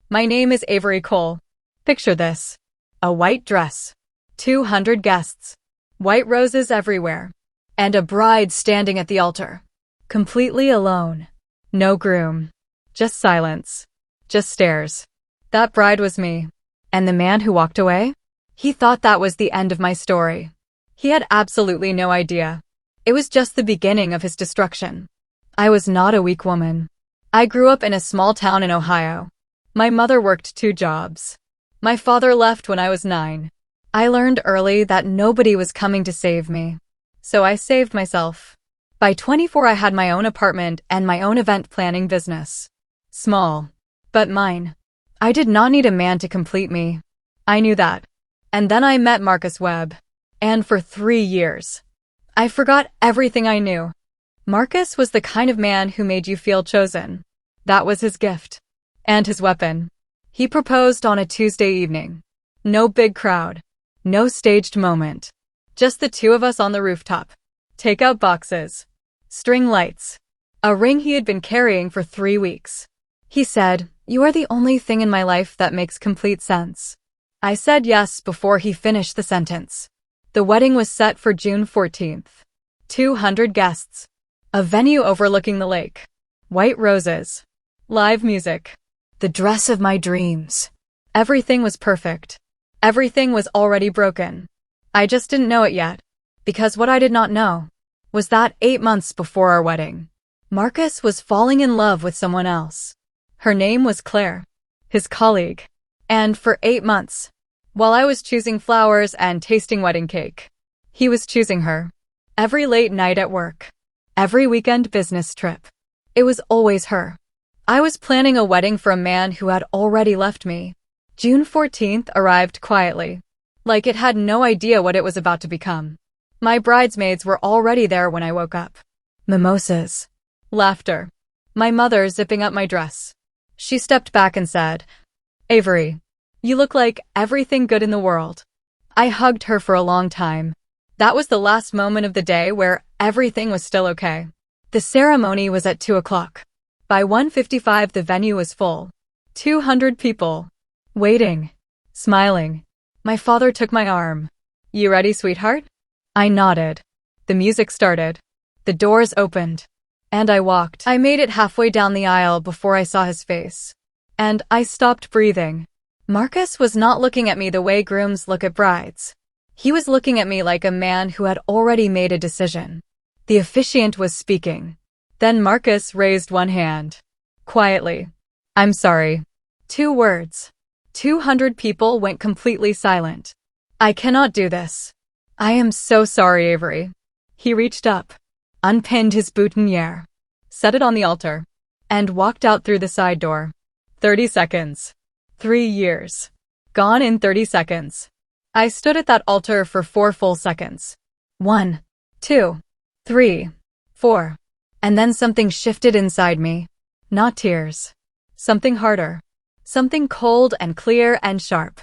My name is Avery Cole. Picture this. A white dress. 200 guests. White roses everywhere. And a bride standing at the altar. Completely alone. No groom. Just silence. Just stares. That bride was me. And the man who walked away? He thought that was the end of my story. He had absolutely no idea. It was just the beginning of his destruction. I was not a weak woman. I grew up in a small town in Ohio. My mother worked 2 jobs. My father left when I was 9. I learned early that nobody was coming to save me. So I saved myself. By 24, I had my own apartment and my own event planning business. Small, but mine. I did not need a man to complete me. I knew that. And then I met Marcus Webb. And for 3 years, I forgot everything I knew. Marcus was the kind of man who made you feel chosen. That was his gift. And his weapon. He proposed on a Tuesday evening. No big crowd. No staged moment. Just the 2 of us on the rooftop. Takeout boxes. String lights. A ring he had been carrying for 3 weeks. He said, "You are the only thing in my life that makes complete sense." I said yes before he finished the sentence. The wedding was set for June 14th. 200 guests. A venue overlooking the lake. White roses. Live music. The dress of my dreams. Everything was perfect. Everything was already broken. I just didn't know it yet. Because what I did not know was that 8 months before our wedding, Marcus was falling in love with someone else. Her name was Claire, his colleague. And for 8 months, while I was choosing flowers and tasting wedding cake, he was choosing her. Every late night at work. Every weekend business trip. It was always her. I was planning a wedding for a man who had already left me. June 14th arrived quietly, like it had no idea what it was about to become. My bridesmaids were already there when I woke up. Mimosas. Laughter. My mother zipping up my dress. She stepped back and said, "Avery, you look like everything good in the world." I hugged her for a long time. That was the last moment of the day where everything was still okay. The ceremony was at 2 o'clock. By 1:55, the venue was full. 200 people. Waiting. Smiling. My father took my arm. "You ready, sweetheart?" I nodded. The music started. The doors opened. And I walked. I made it halfway down the aisle before I saw his face. And I stopped breathing. Marcus was not looking at me the way grooms look at brides. He was looking at me like a man who had already made a decision. The officiant was speaking. Then Marcus raised one hand. Quietly. "I'm sorry." 2 words. 200 people went completely silent. "I cannot do this. I am so sorry, Avery." He reached up, unpinned his boutonniere, set it on the altar, and walked out through the side door. 30 seconds. 3 years. Gone in 30 seconds. I stood at that altar for 4 full seconds. 1, 2, 3, 4. And then something shifted inside me. Not tears. Something harder. Something cold and clear and sharp.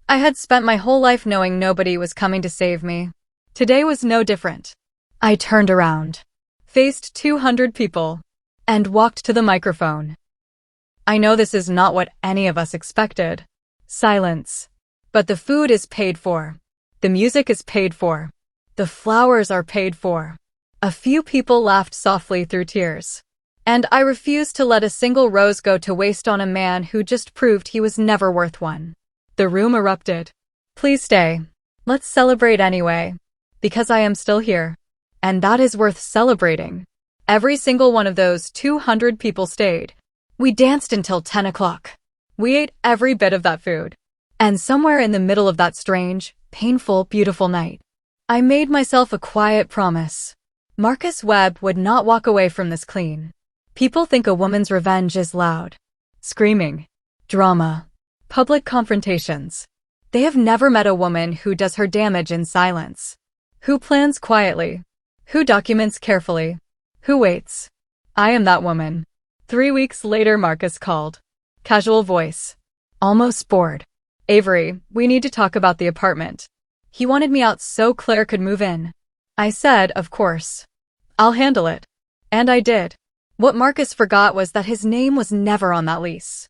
I had spent my whole life knowing nobody was coming to save me. Today was no different. I turned around, faced 200 people, and walked to the microphone. I know this is not what any of us expected. Silence. But the food is paid for. The music is paid for. The flowers are paid for. A few people laughed softly through tears. And I refused to let a single rose go to waste on a man who just proved he was never worth one. The room erupted. "Please stay. Let's celebrate anyway. Because I am still here. And that is worth celebrating." Every single one of those 200 people stayed. We danced until 10 o'clock. We ate every bit of that food. And somewhere in the middle of that strange, painful, beautiful night, I made myself a quiet promise. Marcus Webb would not walk away from this clean. People think a woman's revenge is loud. Screaming. Drama. Public confrontations. They have never met a woman who does her damage in silence. Who plans quietly. Who documents carefully. Who waits. I am that woman. 3 weeks later, Marcus called. Casual voice. Almost bored. "Avery, we need to talk about the apartment." He wanted me out so Claire could move in. I said, of course. I'll handle it. And I did. What Marcus forgot was that his name was never on that lease.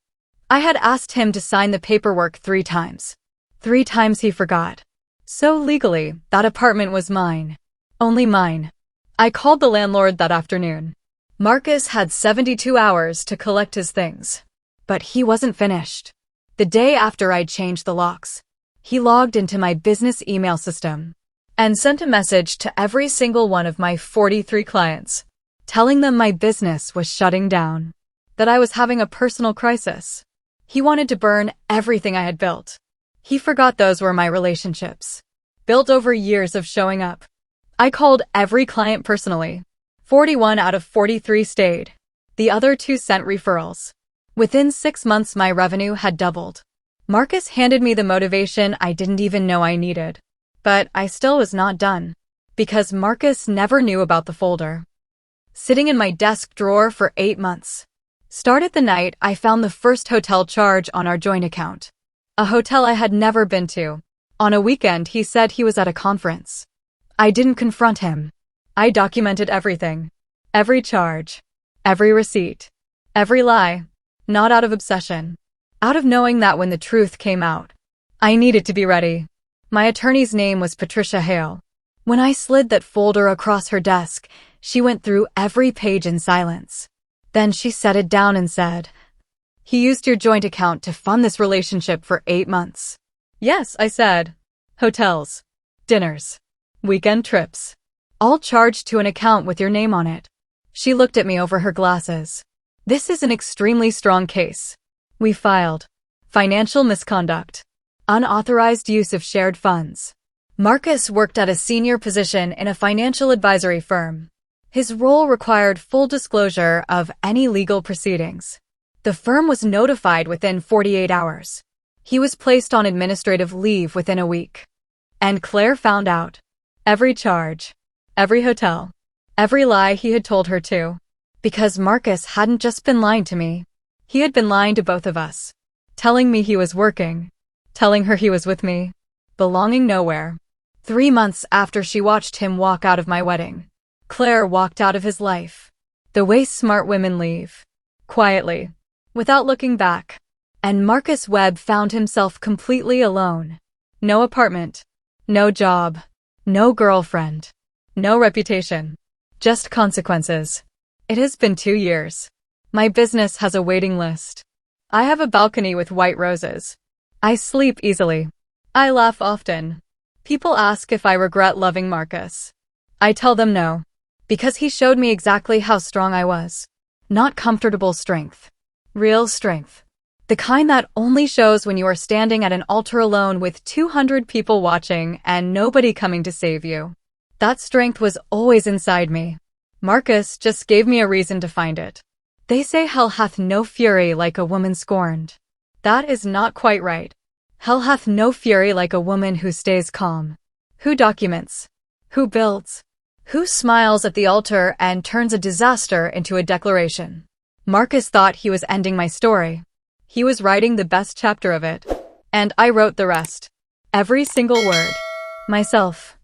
I had asked him to sign the paperwork 3 times. 3 times he forgot. So legally, that apartment was mine. Only mine. I called the landlord that afternoon. Marcus had 72 hours to collect his things. But he wasn't finished. The day after I'd changed the locks, he logged into my business email system and sent a message to every single one of my 43 clients, telling them my business was shutting down, that I was having a personal crisis. He wanted to burn everything I had built. He forgot those were my relationships, built over years of showing up. I called every client personally. 41 out of 43 stayed. The other 2 sent referrals. Within 6 months, my revenue had doubled. Marcus handed me the motivation I didn't even know I needed. But I still was not done, because Marcus never knew about the folder sitting in my desk drawer for 8 months. Started the night I found the first hotel charge on our joint account. A hotel I had never been to. On a weekend, he said he was at a conference. I didn't confront him. I documented everything. Every charge. Every receipt. Every lie. Not out of obsession. Out of knowing that when the truth came out, I needed to be ready. My attorney's name was Patricia Hale. When I slid that folder across her desk, she went through every page in silence. Then she set it down and said, "He used your joint account to fund this relationship for 8 months. Yes, I said. Hotels. Dinners. Weekend trips. All charged to an account with your name on it. She looked at me over her glasses. This is an extremely strong case. We filed financial misconduct, unauthorized use of shared funds. Marcus worked at a senior position in a financial advisory firm. His role required full disclosure of any legal proceedings. The firm was notified within 48 hours. He was placed on administrative leave within a week. And Claire found out. Every charge. Every hotel. Every lie he had told her to. Because Marcus hadn't just been lying to me. He had been lying to both of us. Telling me he was working. Telling her he was with me. Belonging nowhere. 3 months after she watched him walk out of my wedding, Claire walked out of his life. The way smart women leave. Quietly. Without looking back. And Marcus Webb found himself completely alone. No apartment. No job. No girlfriend. No reputation. Just consequences. It has been 2 years. My business has a waiting list. I have a balcony with white roses. I sleep easily. I laugh often. People ask if I regret loving Marcus. I tell them no. Because he showed me exactly how strong I was. Not comfortable strength. Real strength. The kind that only shows when you are standing at an altar alone with 200 people watching and nobody coming to save you. That strength was always inside me. Marcus just gave me a reason to find it. They say hell hath no fury like a woman scorned. That is not quite right. Hell hath no fury like a woman who stays calm. Who documents? Who builds? Who smiles at the altar and turns a disaster into a declaration? Marcus thought he was ending my story. He was writing the best chapter of it. And I wrote the rest. Every single word. Myself.